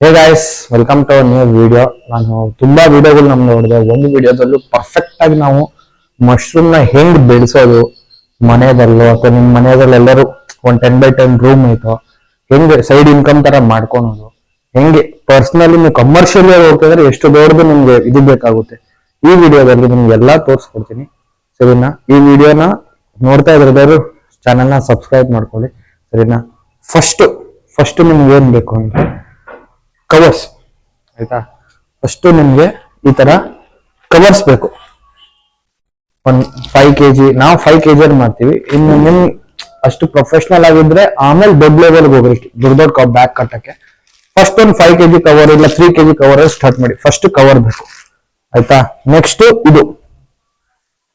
Hey guys, welcome to new video. ನಾನು ತುಂಬಾ ವಿಡಿಯೋಗಳು ನೋಡಿದೆ. ಒಂದು ವಿಡಿಯೋದಲ್ಲೂ ಪರ್ಫೆಕ್ಟ್ ಆಗಿ ನಾವು ಮಶ್ರೂಮ್ ನ ಹೆಂಗ್ ಬೆಳೆಸೋದು ಮನೆಯಲ್ಲೋ ಅಥವಾ ನಿಮ್ ಮನೆಯಲ್ಲಿ ಎಲ್ಲರೂ ಒಂದ್ 10x10 ರೂಮ್ ಐತೋ ಹೆಂಗೆ ಸೈಡ್ ಇನ್ಕಮ್ ತರ ಮಾಡ್ಕೊಳೋದು, ಹೆಂಗೆ ಪರ್ಸನಲಿ ನೀವು ಕಮರ್ಷಿಯಲ್ ಹೋಗ್ತಿದ್ರೆ ಎಷ್ಟು ದೊಡ್ಡದು ನಿಮ್ಗೆ ಇದು ಬೇಕಾಗುತ್ತೆ. ಈ ವಿಡಿಯೋದಲ್ಲಿ ನಿಮ್ಗೆ ಎಲ್ಲಾ ತೋರಿಸ್ಕೊಡ್ತೀನಿ, ಸರಿನಾ? ಈ ವಿಡಿಯೋನ ನೋಡ್ತಾ ಇದ್ರದವರು ಚಾನಲ್ನ ಸಬ್ಸ್ಕ್ರೈಬ್ ಮಾಡ್ಕೊಳ್ಳಿ, ಸರಿನಾ? ಫಸ್ಟ್ ನಿಮ್ಗೆ ಏನ್ ಬೇಕು ಅಂದ್ರೆ ಕವರ್ಸ್, ಆಯ್ತಾ? ಫಸ್ಟ್ ನಿಮ್ಗೆ ಈ ತರ ಕವರ್ಸ್ ಬೇಕು. ಒಂದ್ 5 kg, ನಾವು 5 kg ಮಾಡ್ತೀವಿ. ಇನ್ನು ನಿಮ್ ಅಷ್ಟು ಪ್ರೊಫೆಷನಲ್ ಆಗಿದ್ರೆ ಆಮೇಲೆ ದೊಡ್ಡ ಲೆವೆಲ್ ಹೋಗ್ರಿ, ದೊಡ್ಡ ಬ್ಯಾಗ್ ಕಟ್ಟಕ್ಕೆ. ಫಸ್ಟ್ ಒಂದು 5 kg ಕವರ್ ಇಲ್ಲ 3 kg ಕವರ್ ಸ್ಟಾರ್ಟ್ ಮಾಡಿ. ಫಸ್ಟ್ ಕವರ್ ಬೇಕು, ಆಯ್ತಾ? ನೆಕ್ಸ್ಟ್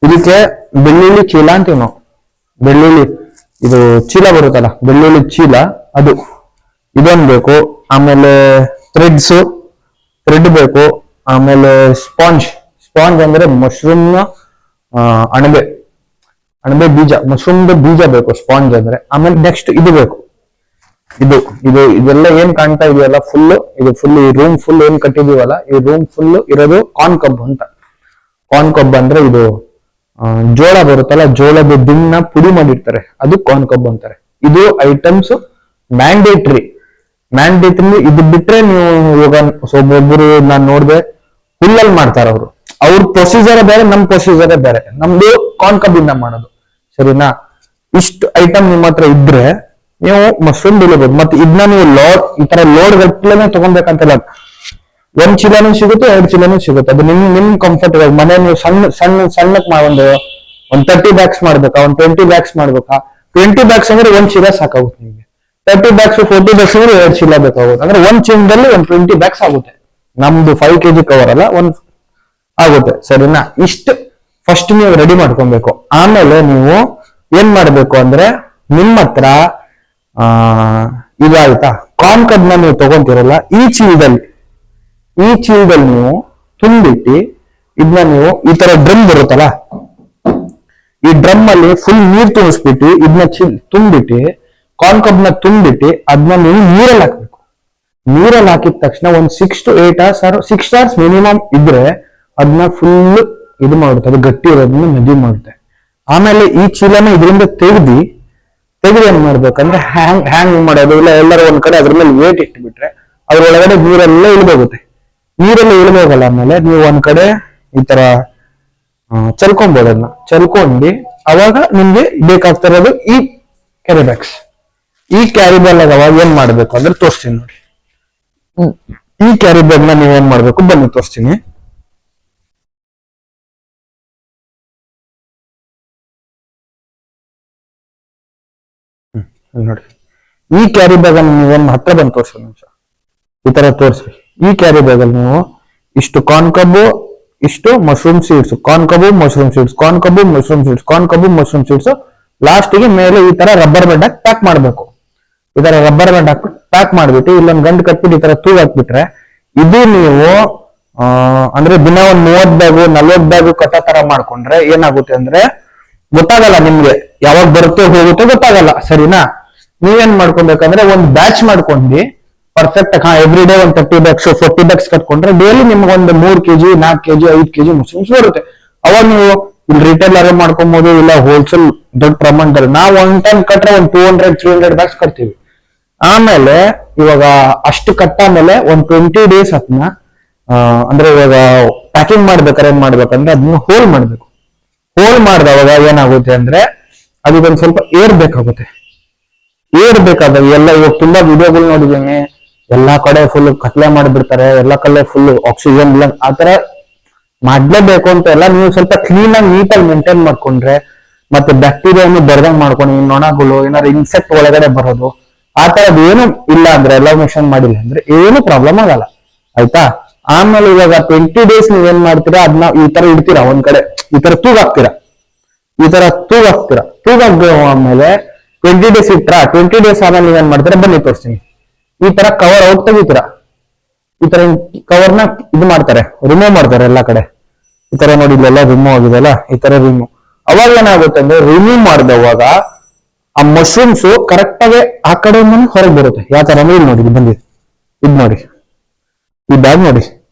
ಇದಕ್ಕೆ ಬೆಳ್ಳುಳ್ಳಿ ಚೀಲ ಅಂತೀವಿ ನಾವು. ಬೆಳ್ಳುಳ್ಳಿ ಇದು ಚೀಲ ಬರುತ್ತಲ್ಲ, ಬೆಳ್ಳುಳ್ಳಿ ಚೀಲ, ಅದು ಇದೊಂದು ಬೇಕು. ಆಮೇಲೆ ಥ್ರೆಡ್ ಬೇಕು. ಆಮೇಲೆ ಸ್ಪಾಂಜ್ ಅಂದ್ರೆ ಮಶ್ರೂಮ್ ನ ಅಣಬೆ ಬೀಜ, ಮಶ್ರೂಮ್ ಬೀಜ ಬೇಕು ಸ್ಪಾಂಜ್ ಅಂದ್ರೆ. ಆಮೇಲೆ ನೆಕ್ಸ್ಟ್ ಇದು ಬೇಕು. ಇದೆಲ್ಲ ಏನ್ ಕಾಣ್ತಾ ಇದೆಯಲ್ಲ ಫುಲ್ ಈ ರೂಮ್ ಫುಲ್ ಏನ್ ಕಟ್ಟಿದೀವಲ್ಲ, ಈ ರೂಮ್ ಫುಲ್ ಇರೋದು ಕಾರ್ನ್ ಕಬ್ ಅಂತ. ಕಾರ್ನ್ ಕಬ್ ಅಂದ್ರೆ ಇದು ಜೋಳ ಬರುತ್ತಲ್ಲ, ಜೋಳದ ದಿಂಡ್ನ ಪುಡಿ ಮಾಡಿರ್ತಾರೆ, ಅದು ಕಾರ್ನ್ ಕಬ್ ಅಂತಾರೆ. ಇದು ಐಟಮ್ಸ್ ಮ್ಯಾಂಡೇಟ್ರಿ. ಇದು ಬಿಟ್ರೆ ನೀವು ಇವಾಗ ಒಬ್ಬೊಬ್ರು ನಾನ್ ನೋಡ್ದೆ ಹುಲ್ಲಲ್ಲಿ ಮಾಡ್ತಾರ. ಅವ್ರ ಪ್ರೊಸೀಜರ್ ಬೇರೆ, ನಮ್ ಪ್ರೊಸೀಜರ್ ಬೇರೆ. ನಮ್ದು ಕಾರ್ನ್ ಕಬ್ ಇಂದ ಮಾಡೋದು, ಸರಿನಾ? ಇಷ್ಟು ಐಟಮ್ ನಿಮ್ಮ ಹತ್ರ ಇದ್ರೆ ನೀವು ಮಶ್ರೂಮ್ ಬೆಳಿಬಹುದು. ಮತ್ತೆ ಇದನ್ನ ನೀವು ಈ ತರ ಲೋಡ್ ಗಟ್ಟಲೆ ತಗೊಬೇಕಂತಲ್ಲ. 1 ಚೀಲನೂ ಸಿಗುತ್ತೆ, 2 ಚೀಲನೂ ಸಿಗುತ್ತೆ. ಅದು ನಿಮ್ ಕಂಫರ್ಟ್. ಮನೆ ನೀವು ಸಣ್ಣಕ್ ಒಂದ್ 30 ಬ್ಯಾಗ್ಸ್ ಮಾಡ್ಬೇಕಾ, ಒಂದ್ 20 ಬ್ಯಾಗ್ಸ್ ಮಾಡ್ಬೇಕಾ? 20 ಬ್ಯಾಗ್ಸ್ ಅಂದ್ರೆ 1 ಚೀಲ ಸಾಕಾಗುತ್ತೆ ನಿಮ್ಗೆ. 30 ಬ್ಯಾಗ್ಸ್ 40 ಬ್ಯಾಗ್ಸ್ ಅಂದ್ರೆ 2 ಚೀಲ ಬೇಕಾಗುತ್ತೆ. ಅಂದ್ರೆ 1 ಚೀಲದಲ್ಲಿ 20 ಬ್ಯಾಗ್ಸ್ ಆಗುತ್ತೆ. ನಮ್ದು 5 kg ಕವರ್ ಅಲ್ಲ, ಆಗುತ್ತೆ, ಸರಿನಾ? ಇಷ್ಟು ಫಸ್ಟ್ ನೀವು ರೆಡಿ ಮಾಡ್ಕೊಬೇಕು. ಆಮೇಲೆ ನೀವು ಏನ್ ಮಾಡ್ಬೇಕು ಅಂದ್ರೆ, ನಿಮ್ಮ ಹತ್ರ ಇದಾಯ್ತಾ ಕಾರ್ನ್ ಕಬ್ನ ನೀವು ತಗೊಂತಿರಲ್ಲ, ಈ ಚೀಲದಲ್ಲಿ ನೀವು ತುಂಬಿಟ್ಟು ಇದನ್ನ ನೀವು ಈ ತರ ಡ್ರಮ್ ಬರುತ್ತಲ್ಲ, ಈ ಡ್ರಮ್ ಅಲ್ಲಿ ಫುಲ್ ನೀರ್ ತುಂಬಿಸ್ಬಿಟ್ಟು ಇದನ್ನ ತುಂಬಿಟ್ಟು ಕಾರ್ನ್ ಕಬ್ನ ತುಂಬಿಟ್ಟು ಅದನ್ನ ನೀವು ನೀರಲ್ಲಿ ಹಾಕ್ಬೇಕು. ನೀರಲ್ಲಿ ಹಾಕಿದ ತಕ್ಷಣ ಒಂದು 6 to 8 hours 6 hours ಮಿನಿಮಮ್ ಇದ್ರೆ ಅದನ್ನ ಫುಲ್ ಇದು ಮಾಡುತ್ತೆ, ಅದು ಗಟ್ಟಿ ಇರೋದನ್ನ ನದಿ ಮಾಡುತ್ತೆ. ಆಮೇಲೆ ಈ ಚೀಲನ ಇದರಿಂದ ತೆಗೆದು ಏನ್ ಮಾಡ್ಬೇಕಂದ್ರೆ ಹ್ಯಾಂಗ್ ಮಾಡೋದು ಇಲ್ಲ, ಎಲ್ಲರೂ ಒಂದ್ ಕಡೆ ಅದ್ರ ಮೇಲೆ ವೇಟ್ ಇಟ್ಬಿಟ್ರೆ ಅದ್ರೊಳಗಡೆ ನೀರೆಲ್ಲ ಇಳಿದೋಗುತ್ತೆ. ನೀರೆಲ್ಲ ಇಳಿದೋಗಲ್ಲ. ಆಮೇಲೆ ನೀವು ಒಂದ್ ಕಡೆ ಈ ತರ ಚಲ್ಕೊಬಹುದು. ಅದನ್ನ ಚಲ್ಕೊಂಡು ಅವಾಗ ನಿಮ್ಗೆ ಬೇಕಾಗ್ತಿರೋದು ಈ ಕ್ಯಾರಿ ಬ್ಯಾಗ್ಸ್. ಈ ಕ್ಯಾರಿ ಬ್ಯಾಗ್ ಅವಾಗ ಏನ್ ಮಾಡ್ಬೇಕು ಅಂದ್ರೆ ತೋರಿಸ್ತೀನಿ ನೋಡಿ. ಈ ಕ್ಯಾರಿ ಬ್ಯಾಗ್ ನ ನೀವೇನ್ ಮಾಡ್ಬೇಕು, ಬನ್ನಿ ತೋರಿಸ್ತೀನಿ. ನೋಡಿ, ಈ ಕ್ಯಾರಿ ಬ್ಯಾಗ್ ಅನ್ನು ನೀವೇನ್ ಹತ್ರ ಬಂದು ತೋರಿಸಿ ನಿಮಿಷ, ಈ ತರ ತೋರಿಸ್ರಿ. ಈ ಕ್ಯಾರಿ ಬ್ಯಾಗ್ ಅಲ್ಲಿ ನೀವು ಇಷ್ಟು ಕಾರ್ನ್ ಕಬ್ಬು, ಇಷ್ಟು ಮಶ್ರೂಮ್ ಸೀಡ್ಸ್, ಕಾರ್ನ್ ಕಬ್ಬು ಮಶ್ರೂಮ್ ಸೀಡ್ಸ್, ಕಾರ್ನ್ ಕಬ್ಬು ಮಶ್ರೂಮ್ ಸೀಡ್ಸ್, ಕಾರ್ನ್ ಕಬ್ಬು ಮಶ್ರೂಮ್ ಸೀಡ್ಸ್, ಲಾಸ್ಟ್ಗೆ ಮೇಲೆ ಈ ತರ ರಬ್ಬರ್ ಬ್ಯಾಂಡ್ ಹಾಕಿ ಪ್ಯಾಕ್ ಮಾಡ್ಬೇಕು. ಈ ತರ ರಬ್ಬರ್ ಬ್ಯಾಂಡ್ ಹಾಕ್ಬಿಟ್ಟು ಪ್ಯಾಕ್ ಮಾಡ್ಬಿಟ್ಟು ಇಲ್ಲೊಂದು ಗಂಟು ಕಟ್ಬಿಟ್ಟು ಈ ತರ ತೂಗ್ ಹಾಕ್ಬಿಟ್ರೆ ಇದು ನೀವು ಅಂದ್ರೆ ದಿನ ಒಂದ್ 30 ಬ್ಯಾಗು 40 ಬ್ಯಾಗು ಕಟ್ಟೋ ತರ ಮಾಡ್ಕೊಂಡ್ರೆ ಏನಾಗುತ್ತೆ ಅಂದ್ರೆ ಗೊತ್ತಾಗಲ್ಲ ನಿಮ್ಗೆ, ಯಾವಾಗ ಬರುತ್ತೆ ಹೋಗುತ್ತೆ ಗೊತ್ತಾಗಲ್ಲ, ಸರಿನಾ? ನೀವೇನ್ ಮಾಡ್ಕೊಬೇಕಂದ್ರೆ ಒಂದ್ ಬ್ಯಾಚ್ ಮಾಡ್ಕೊಂಡು ಪರ್ಫೆಕ್ಟ್ ಎವ್ರಿ ಡೇ ಒಂದ್ 30 ಬ್ಯಾಗ್ಸ್ 40 ಬ್ಯಾಗ್ಸ್ ಕಟ್ಕೊಂಡ್ರೆ ಡೈಲಿ ನಿಮ್ಗೆ ಒಂದು 3 kg 4 kg 5 kg ಮಶ್ರೂಮ್ಸ್ ಬರುತ್ತೆ. ಅವಾಗ ನೀವು ಇಲ್ಲಿ ರಿಟೇಲ್ ಮಾಡ್ಕೊಬಹುದು, ಇಲ್ಲ ಹೋಲ್ಸೇಲ್ ದೊಡ್ಡ ಪ್ರಮಾಣದಲ್ಲಿ. ನಾವು 1 ಟನ್ ಕಟ್ರೆ ಒಂದು 200-300 ಬ್ಯಾಗ್ಸ್ ಕಟ್ತೀವಿ. ಆಮೇಲೆ ಇವಾಗ ಅಷ್ಟು ಕಟ್ಟಾದ್ಮೇಲೆ ಒಂದ್ 20 days ಅದನ್ನ ಅಂದ್ರೆ ಇವಾಗ ಪ್ಯಾಕಿಂಗ್ ಮಾಡ್ಬೇಕಾದ್ರೆ ಏನ್ ಮಾಡ್ಬೇಕಂದ್ರೆ ಅದನ್ನ ಹೋಲ್ ಮಾಡ್ಬೇಕು. ಹೋಲ್ ಮಾಡಿದವಾಗ ಏನಾಗುತ್ತೆ ಅಂದ್ರೆ ಅದಕ್ಕೊಂದ್ ಸ್ವಲ್ಪ ಏರ್ ಬೇಕಾಗುತ್ತೆ. ಏರ್ ಬೇಕಾದಾಗ ಎಲ್ಲ ಇವಾಗ ತುಂಬಾ ವಿಡಿಯೋಗಳು ನೋಡಿದ್ದೀನಿ, ಎಲ್ಲಾ ಕಡೆ ಫುಲ್ ಕತ್ಲೆ ಮಾಡಿಬಿಡ್ತಾರೆ, ಎಲ್ಲಾ ಕಡೆ ಫುಲ್ ಆಕ್ಸಿಜನ್ ಇಲ್ಲ. ಆತರ ಮಾಡ್ಲೇಬೇಕು ಅಂತ ಎಲ್ಲ. ನೀವು ಸ್ವಲ್ಪ ಕ್ಲೀನ್ ಆಗಿ ನೀಟಾಗಿ ಮೇಂಟೈನ್ ಮಾಡ್ಕೊಂಡ್ರೆ, ಮತ್ತೆ ಬ್ಯಾಕ್ಟೀರಿಯಾನು ಬರ್ದಂಗ್ ಮಾಡ್ಕೊಂಡು, ನೊಣಗಳು ಏನಾದ್ರು ಇನ್ಸೆಕ್ಟ್ ಒಳಗಡೆ ಬರೋದು ಆ ತರದ್ ಏನು ಇಲ್ಲ ಅಂದ್ರೆ, ಎಲ್ಲ ಮಿಷನ್ ಮಾಡಿಲ್ಲ ಅಂದ್ರೆ ಏನು ಪ್ರಾಬ್ಲಮ್ ಆಗಲ್ಲ, ಆಯ್ತಾ? ಆಮೇಲೆ ಇವಾಗ 20 days ನೀವೇನ್ ಮಾಡ್ತೀರಾ, ಅದನ್ನ ಈ ತರ ಇಡ್ತೀರಾ ಒಂದ್ ಕಡೆ, ಈ ತರ ತೂಗಾಕ್ತೀರಾ. ಆಮೇಲೆ 20 days ಇಟ್ರಾ, 20 days ಆಮೇಲೆ ನೀವೇನ್ ಮಾಡ್ತೀರಾ ಬನ್ನಿ ತೋರಿಸ್ತೀನಿ. ಈ ತರ ಕವರ್ ಔಟ್ ತೆಗಿತೀರಾ. ಈ ತರ ಕವರ್ನ ಇದು ಮಾಡ್ತಾರೆ, ರಿಮೂವ್ ಮಾಡ್ತಾರೆ ಎಲ್ಲಾ ಕಡೆ. ಈ ತರ ನೋಡಿ ಇಲ್ಲೆಲ್ಲ ರಿಮೂವ್ ಆಗಿದೆಲ್ಲ, ಈ ತರ ರಿಮೂವ್. ಅವಾಗ ಏನಾಗುತ್ತೆ ಅಂದ್ರೆ ರಿಮೂವ್ ಮಾಡಿದವಾಗ ಆ ಮಶ್ರೂಮ್ಸ್ ಕರೆಕ್ಟ್ ಆಗಿ ಆ ಕಡೆ ಹೊರಗೆ ಬರುತ್ತೆ. ಯಾವ ತರ ಇಲ್ಲಿ ನೋಡಿ, ಬಂದಿದೆ ಇದು ನೋಡಿ, ಈ ಬ್ಯಾಗ್ ನೋಡಿ,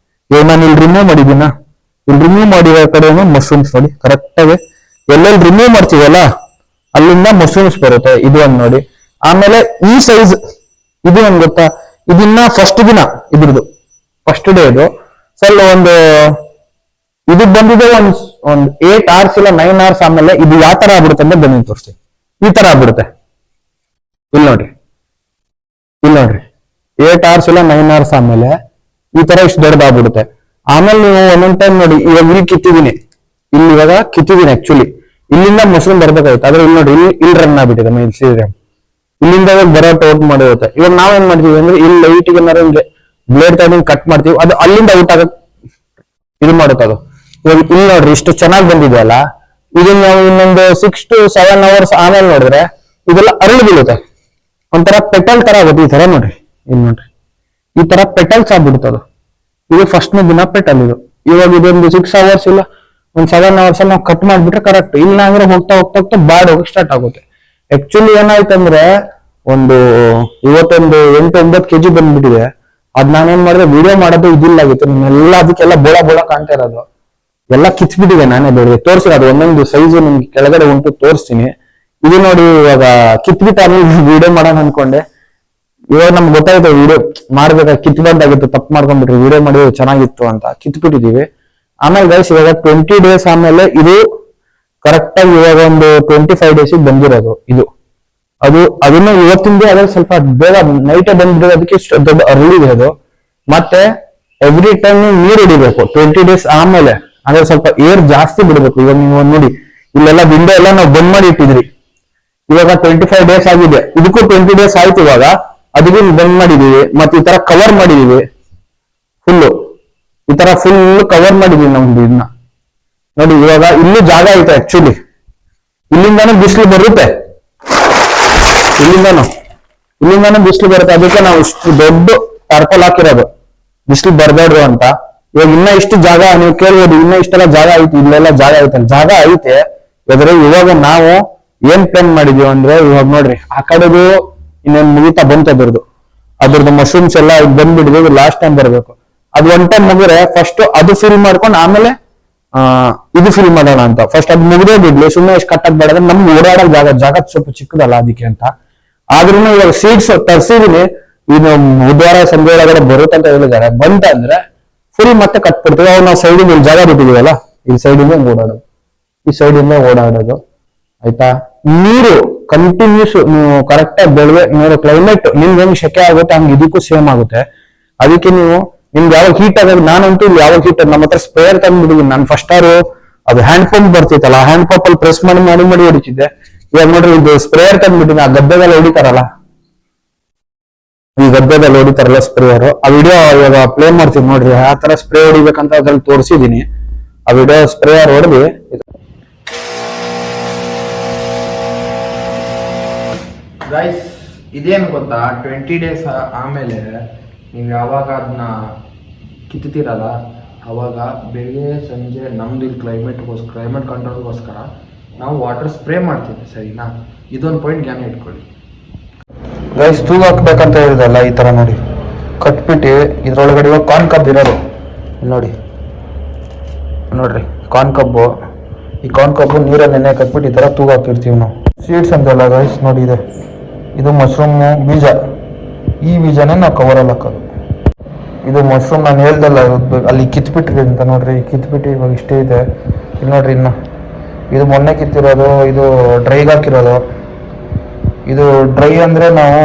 ಇವಾಗ ನಾನು ಇಲ್ಲಿ ರಿಮೂವ್ ಮಾಡಿದ್ದೀನ, ಇಲ್ಲಿ ರಿಮೂವ್ ಮಾಡಿರೋ ಕಡೆ ಮಶ್ರೂಮ್ಸ್ ನೋಡಿ ಕರೆಕ್ಟ್ ಆಗಿ ಎಲ್ಲೆಲ್ಲಿ ರಿಮೂವ್ ಮಾಡ್ತೀವಲ್ಲ ಅಲ್ಲಿಂದ ಮಶ್ರೂಮ್ಸ್ ಬರುತ್ತೆ. ಇದು ಒಂದ್ ನೋಡಿ. ಆಮೇಲೆ ಈ ಸೈಜ್ ಇದು ಒಂದ್ ಗೊತ್ತಾ, ಇದನ್ನ ಫಸ್ಟ್ ದಿನ ಇದ್ರದ್ದು ಫಸ್ಟ್ ಡೇ ಇದು ಸ್ವಲ್ಪ ಒಂದು ಇದು ಬಂದಿದೆ ಒಂದ್ 8 hours ಇಲ್ಲ 9 hours ಆಮೇಲೆ ಇದು ಯಾವ ತರ ಆಗ್ಬಿಡುತ್ತೆ ಅಂದ್ರೆ ಬನ್ನಿ ತೋರಿಸ್ತೀನಿ. ಈ ತರ ಆಗ್ಬಿಡುತ್ತೆ. ಇಲ್ಲಿ ನೋಡ್ರಿ 8 hours ಇಲ್ಲ 9 hours ಆಮೇಲೆ ಈ ತರ ಇಷ್ಟು ದೊಡ್ಡದಾಗ್ಬಿಡುತ್ತೆ. ಆಮೇಲೆ ನೀವು ಒಂದೊಂದ್ ಟೈಮ್ ನೋಡಿ, ಇವಾಗ ಇವಾಗ ಕಿತ್ತಿದೀನಿ ಆಕ್ಚುಲಿ, ಇಲ್ಲಿಂದ ಮಶ್ರೂಮ್ ಬರ್ಬೇಕಾಗುತ್ತೆ. ಆದ್ರೆ ಇಲ್ಲಿ ನೋಡಿ, ಇಲ್ಲಿ ರನ್ ಆಗ್ಬಿಟ್ಟಿದೆ ಮೇಲ್ ಸೀರೆ, ಇಲ್ಲಿಂದ ಬರೋ ಔಟ್ ಮಾಡಿರುತ್ತೆ. ಇವಾಗ ನಾವೇನ್ ಮಾಡ್ತೀವಿ ಅಂದ್ರೆ ಇಲ್ಲಿ ಲೈಟ್ ಏನಾರು ಹಿಂಗೆ ಬ್ಲೇಡ್ ತಗೊಂಡು ಕಟ್ ಮಾಡ್ತೀವಿ, ಅದು ಅಲ್ಲಿಂದ ಔಟ್ ಆಗಕ್ ಇದು ಮಾಡುತ್ತೆ ಅದು. ಇವಾಗ ಇಲ್ಲಿ ನೋಡ್ರಿ ಇಷ್ಟು ಚೆನ್ನಾಗಿ ಬಂದಿದೆ ಅಲ್ಲ, ಇದನ್ನ ನಾವು ಇನ್ನೊಂದು 6 to 7 hours ಆಮೇಲೆ ನೋಡಿದ್ರೆ ಇದೆಲ್ಲ ಅರಳು ಬೀಳುತ್ತೆ, ಒಂಥರ ಪೆಟಲ್ ತರ ಆಗುತ್ತೆ. ಈ ತರ ನೋಡ್ರಿ, ಇಲ್ಲಿ ನೋಡ್ರಿ ಈ ತರ ಪೆಟಲ್ಸ್ ಆಗ್ಬಿಡುತ್ತೆ ಅದು. ಇದು ಫಸ್ಟ್ನೇ ದಿನ ಪೆಟಲ್ ಇದು. ಇವಾಗ ಇದೊಂದು 6 hours ಇಲ್ಲ ಒಂದ್ 7 hours ಅಲ್ಲಿ ನಾವು ಕಟ್ ಮಾಡ್ಬಿಟ್ರೆ ಕರೆಕ್ಟ್. ಇಲ್ಲ ಅಂದ್ರೆ ಹೋಗ್ತಾ ಬಾಡ್ ಹೋಗಕ್ ಸ್ಟಾರ್ಟ್ ಆಗುತ್ತೆ. ಆಕ್ಚುಲಿ ಏನಾಯ್ತಂದ್ರೆ ಒಂದು ಇವತ್ತೊಂದು 8-9 kg ಬಂದ್ಬಿಟ್ಟಿದೆ. ಅದ್ ನಾನೇನ್ ಮಾಡಿದೆ, ವಿಡಿಯೋ ಮಾಡೋದು ಇದಿಲ್ಲ ಆಗಿತ್ತು, ನಿಮ್ಮೆಲ್ಲ ಅದಕ್ಕೆಲ್ಲ ಬೋಳ ಕಾಣ್ತಾ ಇರೋದು ಎಲ್ಲ ಕಿತ್ಬಿಟ್ಟಿದೆ. ನಾನೇ ಬೇರೆ ತೋರಿಸಿರೋದು ಒಂದೊಂದು ಸೈಜು ನಿಮ್ಗೆ ಕೆಳಗಡೆ ಉಂಟು ತೋರಿಸ್ತೀನಿ. ಇದು ನೋಡಿ, ಇವಾಗ ಕಿತ್ಬಿಟ್ಟು ಆಮೇಲೆ ವಿಡಿಯೋ ಮಾಡೋಣ ಅನ್ಕೊಂಡೆ. ಇವಾಗ ನಮ್ಗೆ ಗೊತ್ತಾಯ್ತು ವಿಡಿಯೋ ಮಾಡ್ಬೇಕಾದ್ರೆ ಕಿತ್ಬಾರ್ದಾಗಿತ್ತು, ತಪ್ಪು ಮಾಡ್ಕೊಂಡ್ಬಿಟ್ರಿ, ವಿಡಿಯೋ ಮಾಡಿದ್ರೆ ಚೆನ್ನಾಗಿತ್ತು ಅಂತ ಕಿತ್ಬಿಟ್ಟಿದೀವಿ. ಆಮೇಲೆ ಗೈಸ್ ಇವಾಗ 20 days ಆಮೇಲೆ ಇದು ಕರೆಕ್ಟ್ ಆಗಿ ಇವಾಗ ಒಂದು 25 days ಬಂದಿರೋದು ಇದು. ಅದನ್ನು ಇವತ್ತಿಂದ ಅದ್ರಲ್ಲಿ ಸ್ವಲ್ಪ ಬೇಗ ನೈಟೇ ಬಂದ್ಬಿಡೋದು, ಅದಕ್ಕೆ ದೊಡ್ಡ ಅರಳಿದೆ ಅದು. ಮತ್ತೆ ಎವ್ರಿ ಟೈಮ್ ನೀರು ಹಿಡಿಬೇಕು 20 days ಆಮೇಲೆ, ಅಂದ್ರೆ ಸ್ವಲ್ಪ ಏರ್ ಜಾಸ್ತಿ ಬಿಡ್ಬೇಕು. ಇವಾಗ ನೀವು ನೋಡಿ ಇಲ್ಲೆಲ್ಲ ವಿಂಡೋ ಎಲ್ಲ ನಾವು ಬಂದ್ ಮಾಡಿ ಇಟ್ಟಿದ್ರಿ, ಇವಾಗ 25 days ಆಗಿದೆ, ಇದಕ್ಕೂ 20 days ಆಯ್ತು. ಇವಾಗ ಅದಕ್ಕೆ ಬಂದ್ ಮಾಡಿದೀವಿ, ಮತ್ತೆ ಈ ತರ ಕವರ್ ಮಾಡಿದೀವಿ ಫುಲ್ಲು, ಈ ತರ ಫುಲ್ ಕವರ್ ಮಾಡಿದೀವಿ ನಮ್ದು ಇದನ್ನ ನೋಡಿ. ಇವಾಗ ಇಲ್ಲೂ ಜಾಗ ಐತೆ ಆಕ್ಚುಲಿ, ಇಲ್ಲಿಂದಾನು ಬಿಸಿಲು ಬರುತ್ತೆ, ಇಲ್ಲಿಂದಾನು ಬಿಸಿಲು ಬರುತ್ತೆ. ಅದಕ್ಕೆ ನಾವು ಇಷ್ಟು ದೊಡ್ಡ ಟರ್ಪಲ್ ಹಾಕಿರೋದು ಬಿಸಿಲು ಬರ್ಬೇಡ್ರು ಅಂತ. ಇವಾಗ ಇನ್ನ ಇಷ್ಟು ಜಾಗ ನೀವು ಕೇಳ್ಬೋದು, ಇನ್ನ ಇಷ್ಟೆಲ್ಲ ಜಾಗ ಐತಿ, ಇಲ್ಲೆಲ್ಲ ಜಾಗ ಐತೆ. ಆದ್ರೆ ಇವಾಗ ನಾವು ಏನ್ ಪ್ಲಾನ್ ಮಾಡಿದೀವಿ ಅಂದ್ರೆ, ಇವಾಗ ನೋಡ್ರಿ ಆ ಕಡೆದು ಇನ್ನೇನ್ ಮುಗಿತಾ ಬಂತು ಅದ್ರದ್ದು ಮಶ್ರೂಮ್ಸ್ ಎಲ್ಲ ಬಂದ್ಬಿಟ್ಟಿದೆ. ಲಾಸ್ಟ್ ಟೈಮ್ ಬರ್ಬೇಕು, ಅದು ಒನ್ ಟೈಮ್ ಮುಗಿದ್ರೆ ಫಸ್ಟ್ ಅದು ಫಿಲ್ ಮಾಡ್ಕೊಂಡು ಆಮೇಲೆ ಇದು ಫಿಲ್ ಮಾಡೋಣ ಅಂತ. ಫಸ್ಟ್ ಅದು ಮುಗಿದೇ ಬಿಡ್ಲಿ, ಸುಮ್ಮನೆ ಎಷ್ಟು ಕಟ್ಟಕ್ ಬೇಡ, ನಮ್ಗೆ ಓಡಾಡೋ ಜಾಗ ಸ್ವಲ್ಪ ಚಿಕ್ಕದಲ್ಲ ಅದಕ್ಕೆ ಅಂತ. ಆದ್ರೂ ಇವಾಗ ಸೀಡ್ಸ್ ತರ್ಸಿದೀನಿ, ಇನ್ನು ಬುಧವಾರ ಸಂಜೆ ಒಳಗಡೆ ಬರುತ್ತೆ ಅಂತ ಹೇಳಿದ್ದಾರೆ. ಬಂತ ಅಂದ್ರೆ ಫುಲ್ ಮತ್ತೆ ಕಟ್ಬಿಡ್ತೀವಿ. ಅವಾಗ ನಾವು ಸೈಡಿಂದ ಇಲ್ಲಿ ಜಾಗ ಬಿಟ್ಟಿದೀವಲ್ಲ, ಈ ಸೈಡಿಂದ ಓಡಾಡೋದು, ಈ ಸೈಡಿಂದ ಓಡಾಡೋದು ಆಯ್ತಾ. ನೀರು ಕಂಟಿನ್ಯೂಸ್ ನೀವು ಕರೆಕ್ಟ್ ಆಗಿ ಬೆಳಗ್ಗೆ ನೀರು, ಕ್ಲೈಮೇಟ್ ನಿಮ್ಗೆ ಹೆಂಗ್ ಶೆಕೆ ಆಗುತ್ತೆ ಹಂಗೆ ಇದಕ್ಕೂ ಸೇಮ್ ಆಗುತ್ತೆ. ಅದಕ್ಕೆ ನೀವು ನಿಮ್ಗೆ ಯಾವಾಗ ಹೀಟ್ ಆಗೋದು, ನಾನಂತೂ ಇಲ್ಲಿ ಯಾವಾಗ ಹೀಟ್ ನಮ್ಮ ಹತ್ರ ಸ್ಪ್ರೇಯರ್ ತಂದ್ಬಿಟ್ಟಿದ್ದೀನಿ ನಾನು. ಫಸ್ಟ್ ಅದು ಹ್ಯಾಂಡ್ ಪಂಪ್ ಬರ್ತಿತ್ತಲ್ಲ, ಹ್ಯಾಂಡ್ ಪಂಪ್ ಅಲ್ಲಿ ಪ್ರೆಸ್ ಮಾಡಿ ಹೊಡಿತಿದ್ದೆ. ಇವಾಗ ನೋಡ್ರಿ ಇದು ಸ್ಪ್ರೇಯರ್ ತಂದ್ಬಿಟ್ಟಿನಿ, ಆ ಗದ್ದೆದಲ್ಲಿ ಹೊಡಿತಾರಲ್ಲ, ಈ ಗದ್ದೆದಲ್ಲಿ ಹೊಡಿತಾರಲ್ಲ ಸ್ಪ್ರೇಯರ್, ಆ ವಿಡಿಯೋ ಇವಾಗ ಪ್ಲೇ ಮಾಡ್ತೀನಿ ನೋಡ್ರಿ. ಆ ತರ ಸ್ಪ್ರೇ ಹೊಡಿಬೇಕಂತ ಅದ್ರಲ್ಲಿ ತೋರಿಸಿದೀನಿ, ಆ ವಿಡಿಯೋ ಸ್ಪ್ರೇಯರ್ ಹೊಡೆದಿ. ಗೈಸ್ ಇದೇನು ಗೊತ್ತಾ, 20 days ಆಮೇಲೆ ನೀವು ಯಾವಾಗ ಅದನ್ನ ಕಿತ್ತೀರಲ್ಲ, ಅವಾಗ ಬೆಳಿಗ್ಗೆ ಸಂಜೆ ನಮ್ದು ಇಲ್ಲಿ ಕ್ಲೈಮೇಟ್ ಕಂಟ್ರೋಲ್ಗೋಸ್ಕರ ನಾವು ವಾಟರ್ ಸ್ಪ್ರೇ ಮಾಡ್ತೀವಿ, ಸರಿನಾ? ಇದೊಂದು ಪಾಯಿಂಟ್ ಜ್ಞಾನ ಇಟ್ಕೊಳ್ಳಿ ಗೈಸ್. ತೂಗ ಹಾಕ್ಬೇಕಂತ ಹೇಳಿದಲ್ಲ, ಈ ತರ ನೋಡಿ ಕಟ್ಬಿಟ್ಟು ಇದ್ರೊಳಗಡೆ ಇವಾಗ ಕಾರ್ನ್ ಕಬ್ ಇರೋದು ನೋಡ್ರಿ ಕಾರ್ನ್ ಕಬ್ಬು. ಈ ಕಾರ್ನ್ ಕಬ್ಬು ನೀರಲ್ಲಿ ನೆನೆ ಕಟ್ಬಿಟ್ಟು ಈ ತರ ತೂಗ ಹಾಕಿರ್ತೀವಿ ನಾವು. ಸೀಡ್ಸ್ ಅಂತೆಲ್ಲ ಗೈಸ್ ನೋಡಿ ಇದೆ, ಇದು ಮಶ್ರೂಮ್ ಬೀಜ, ಈ ಬೀಜನೇ ನಾವು ಕವರಲ್ಲಿ ಹಾಕೋದು. ಇದು ಮಶ್ರೂಮ್ ನಾನು ಹೇಳ್ದಲ್ಲ ಅಲ್ಲಿ ಕಿತ್ಬಿಟ್ರಿ ಅಂತ ನೋಡ್ರಿ, ಕಿತ್ಬಿಟ್ಟು ಇವಾಗ ಇಷ್ಟೇ ಇದೆ. ಇಲ್ಲಿ ನೋಡ್ರಿ ಇನ್ನು ಇದು ಮೊನ್ನೆ ಕಿತ್ತಿರೋದು, ಇದು ಡ್ರೈಗೆ ಹಾಕಿರೋದು. ಇದು ಡ್ರೈ ಅಂದ್ರೆ ನಾವು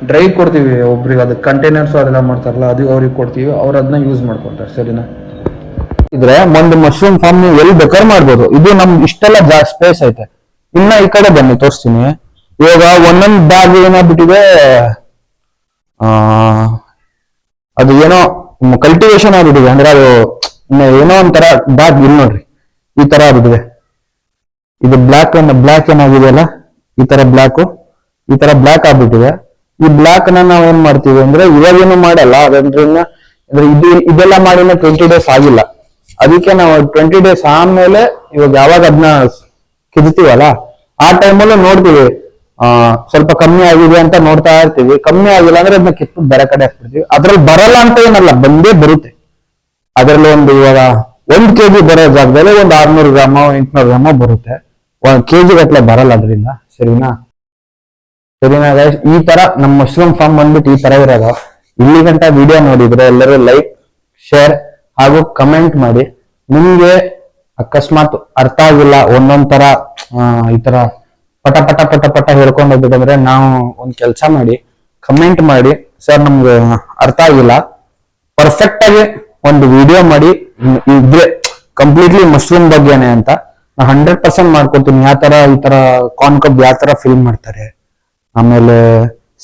ಡ್ರೈ ಕೊಡ್ತೀವಿ ಒಬ್ರಿಗೆ, ಅದಕ್ಕೆ ಕಂಟೈನರ್ಸ್ ಅದೆಲ್ಲ ಮಾಡ್ತಾರಲ್ಲ, ಅದು ಅವ್ರಿಗೆ ಕೊಡ್ತೀವಿ, ಅವ್ರು ಅದನ್ನ ಯೂಸ್ ಮಾಡ್ಕೊತಾರೆ, ಸರಿನಾ? ಇದ್ರೆ ಒಂದು ಮಶ್ರೂಮ್ ಫಾರ್ಮ್ ನೀವು ಎಲ್ಲಿ ಬೇಕಾದ್ರೆ ಮಾಡ್ಬೋದು. ಇದು ನಮ್ಗೆ ಇಷ್ಟೆಲ್ಲ ಸ್ಪೇಸ್ ಐತೆ. ಇನ್ನ ಈ ಕಡೆ ಬನ್ನಿ ತೋರಿಸ್ತೀನಿ. ಇವಾಗ ಒಂದೊಂದು ಬ್ಯಾಗ್ ಏನಾಗ್ಬಿಟ್ಟಿದೆ, ಅದು ಏನೋ ಕಲ್ಟಿವೇಶನ್ ಆಗ್ಬಿಟ್ಟಿದೆ, ಅಂದ್ರೆ ಅದು ಏನೋ ಒಂಥರ ಬ್ಯಾಗ್. ಇಲ್ಲಿ ನೋಡ್ರಿ ಈ ತರ ಆಗ್ಬಿಟ್ಟಿದೆ. ಇದು ಬ್ಲಾಕ್ ಏನಾಗಿದೆ ಅಲ್ಲ, ಈ ತರ ಬ್ಲಾಕ್ ಆಗ್ಬಿಟ್ಟಿದೆ. ಈ ಬ್ಲಾಕ್ ನಾವ್ ಏನ್ ಮಾಡ್ತೀವಿ ಅಂದ್ರೆ, ಇವಾಗೇನು ಮಾಡಲ್ಲ, ಅಂದ್ರೆ ಇದೆಲ್ಲ ಮಾಡಿನ 20 days ಆಗಿಲ್ಲ. ಅದಕ್ಕೆ ನಾವು 20 days ಆದ್ಮೇಲೆ ಇವಾಗ ಯಾವಾಗ ಅದನ್ನ ಕಿತ್ತೀವಲ್ಲ ಆ ಟೈಮಲ್ಲೂ ನೋಡ್ತೀವಿ, ಸ್ವಲ್ಪ ಕಮ್ಮಿ ಆಗಿದೆ ಅಂತ ನೋಡ್ತಾ ಇರ್ತೀವಿ. ಕಮ್ಮಿ ಆಗಿಲ್ಲ ಅಂದ್ರೆ ಅದನ್ನ ಕಿತ್ತು ಬೇರೆ ಕಡೆ ಹಾಕ್ಬಿಡ್ತೀವಿ. ಅದ್ರಲ್ಲಿ ಬರಲ್ಲ ಅಂತ ಏನಲ್ಲ, ಬಂದೇ ಬರುತ್ತೆ. ಅದ್ರಲ್ಲಿ ಒಂದು ಇವಾಗ 1 kg ಬರೋ ಜಾಗದಲ್ಲಿ ಒಂದು 600 ಗ್ರಾಮ 800 ಗ್ರಾಮ ಬರುತ್ತೆ. 1 kg ಗಟ್ಲೆ ಬರಲ್ಲ ಅದರಿಂದ. ಸರಿನಾ guys? ಈ ತರ ನಮ್ಮ ಮಶ್ರೂಮ್ ಫಾರ್ಮ್ ಬಂದ್ಬಿಟ್ಟು ಈ ತರ ಇರೋದು. ಇಲ್ಲಿ ಗಂಟ ವಿಡಿಯೋ ನೋಡಿದ್ರೆ ಎಲ್ಲರೂ ಲೈಕ್, ಶೇರ್ ಹಾಗೂ ಕಮೆಂಟ್ ಮಾಡಿ. ನಿಮ್ಗೆ ಅಕಸ್ಮಾತ್ ಅರ್ಥ ಆಗಿಲ್ಲ, ಒಂದೊಂದ್ ತರ ಈ ತರ ಪಟ ಪಟ ಪಟ ಪಟ ಹೇಳ್ಕೊಂಡು ಹೋಗ್ಬೇಕಂದ್ರೆ ನಾವು ಒಂದ್ ಕೆಲಸ ಮಾಡಿ, ಕಮೆಂಟ್ ಮಾಡಿ, ಸರ್ ನಮ್ಗೆ ಅರ್ಥ ಆಗಿಲ್ಲ, ಪರ್ಫೆಕ್ಟ್ ಆಗಿ ಒಂದು ವಿಡಿಯೋ ಮಾಡಿ ಇದ್ರೆ ಕಂಪ್ಲೀಟ್ಲಿ ಮಶ್ರೂಮ್ ಬಗ್ಗೆನೆ ಅಂತ ನಾ 100% ಮಾಡ್ಕೊಡ್ತೀನಿ. ಯಾವ ತರ ಈ ತರ ಕಾರ್ನ್ ಕಬ್ ಯಾವ ತರ ಫಿಲ್ ಮಾಡ್ತಾರೆ, ಆಮೇಲೆ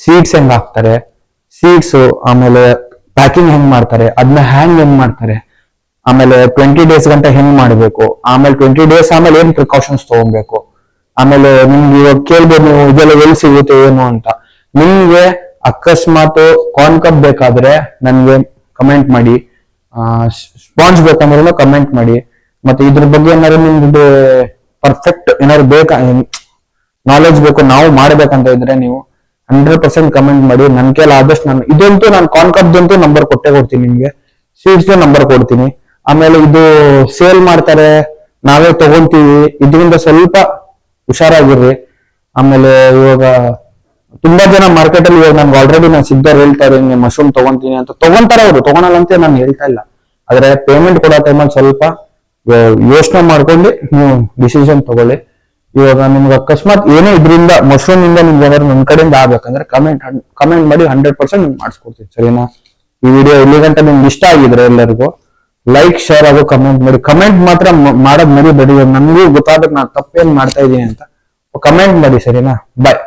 ಸೀಡ್ಸ್ ಹೆಂಗ್ ಹಾಕ್ತಾರೆ, ಸೀಡ್ಸ್ ಆಮೇಲೆ ಪ್ಯಾಕಿಂಗ್ ಹೆಂಗ್ ಮಾಡ್ತಾರೆ, ಅದನ್ನ ಹೆಂಗ್ ಮಾಡ್ತಾರೆ, ಆಮೇಲೆ 20 days ಗಂಟ ಹೆಂಗ್ ಮಾಡ್ಬೇಕು, ಆಮೇಲೆ 20 days ಆಮೇಲೆ ಏನ್ ಪ್ರಿಕಾಷನ್ಸ್ ತಗೊಬೇಕು. ಆಮೇಲೆ ನಿಮ್ಗೆ ಇವಾಗ ಕೇಳ್ಬೋದು ನೀವು ಇದೆಲ್ಲ ಎಲ್ಲಿ ಸಿಗುತ್ತೆ ಏನು ಅಂತ. ನಿಮ್ಗೆ ಅಕಸ್ಮಾತ್ ಕಾರ್ನ್ ಕಬ್ ಬೇಕಾದ್ರೆ ನನ್ಗೆ ಕಮೆಂಟ್ ಮಾಡಿ, ಸ್ಪಾಂಜ್ ಬೇಕಂದ್ರೂ ಕಮೆಂಟ್ ಮಾಡಿ. ಮತ್ತೆ ಇದ್ರ ಬಗ್ಗೆ ಏನಾದ್ರು ನಿಮ್ಗೆ ಪರ್ಫೆಕ್ಟ್ ಏನಾದ್ರು ಬೇಕಾ, ನಾಲೆಜ್ ಬೇಕು ನಾವು ಮಾಡ್ಬೇಕಂತ ಇದ್ರೆ ನೀವು 100% ಕಮೆಂಟ್ ಮಾಡಿ. ನನ್ ಕೈಲಿ ಆದಷ್ಟು ನಾನು ಇದಂತೂ ನಾನು ಕಾರ್ನ್ ಕಬ್ದಂತೂ ನಂಬರ್ ಕೊಟ್ಟೆ ಕೊಡ್ತೀನಿ ನಿಮ್ಗೆ, ಸೀಡ್ಸ್ ನಂಬರ್ ಕೊಡ್ತೀನಿ. ಆಮೇಲೆ ಇದು ಸೇಲ್ ಮಾಡ್ತಾರೆ, ನಾವೇ ತಗೊಂತೀವಿ, ಇದರಿಂದ ಸ್ವಲ್ಪ ಹುಷಾರಾಗಿರ್ರಿ. ಆಮೇಲೆ ಇವಾಗ ತುಂಬಾ ಜನ ಮಾರ್ಕೆಟ್ ಅಲ್ಲಿ ಇವಾಗ ನನ್ಗೆ ಆಲ್ರೆಡಿ ನಾನು ಸಿದ್ಧರು ಹೇಳ್ತಾರೆ ಹಿಂಗೆ ಮಶ್ರೂಮ್ ತಗೊಂತೀನಿ ಅಂತ. ತಗೊಂತಾರ ಅವರು, ತಗೊಳಲ್ಲ ಅಂತ ನಾನು ಹೇಳ್ತಾ ಇಲ್ಲ. ಆದ್ರೆ ಪೇಮೆಂಟ್ ಕೊಡೋ ಟೈಮಲ್ಲಿ ಸ್ವಲ್ಪ ಯೋಚನೆ ಮಾಡ್ಕೊಂಡು ನೀವು ಡಿಸಿಷನ್ ತಗೊಳ್ಳಿ. ಇವಾಗ ನಿಮ್ಗೆ ಅಕಸ್ಮಾತ್ ಏನೇ ಇದರಿಂದ ಮಶ್ರೂಮ್ ಇಂದ ನಿಮ್ಗೆ ಏನಾದ್ರು ನನ್ನ ಕಡೆಯಿಂದ ಆಗ್ಬೇಕಂದ್ರೆ ಕಮೆಂಟ್ ಮಾಡಿ 100% ಮಾಡಿಸ್ಕೊಡ್ತೀನಿ. ಸರಿನಾ? ಈ ವಿಡಿಯೋ ಇಲ್ಲಿ ಗಂಟ ನಿಮ್ಗೆ ಇಷ್ಟ ಆಗಿದ್ರೆ ಎಲ್ಲರಿಗೂ ಲೈಕ್, ಶೇರ್ ಹಾಗೂ ಕಮೆಂಟ್ ಮಾಡಿ. ಕಮೆಂಟ್ ಮಾತ್ರ ಮಾಡೋದ್ ಮರಿಬೇಡಿ, ನನ್ಗೂ ಗೊತ್ತಾದ್ರೆ ನಾನು ತಪ್ಪೇನ್ ಮಾಡ್ತಾ ಇದ್ದೀನಿ ಅಂತ ಕಮೆಂಟ್ ಮಾಡಿ. ಸರಿನಾ? ಬಾಯ್.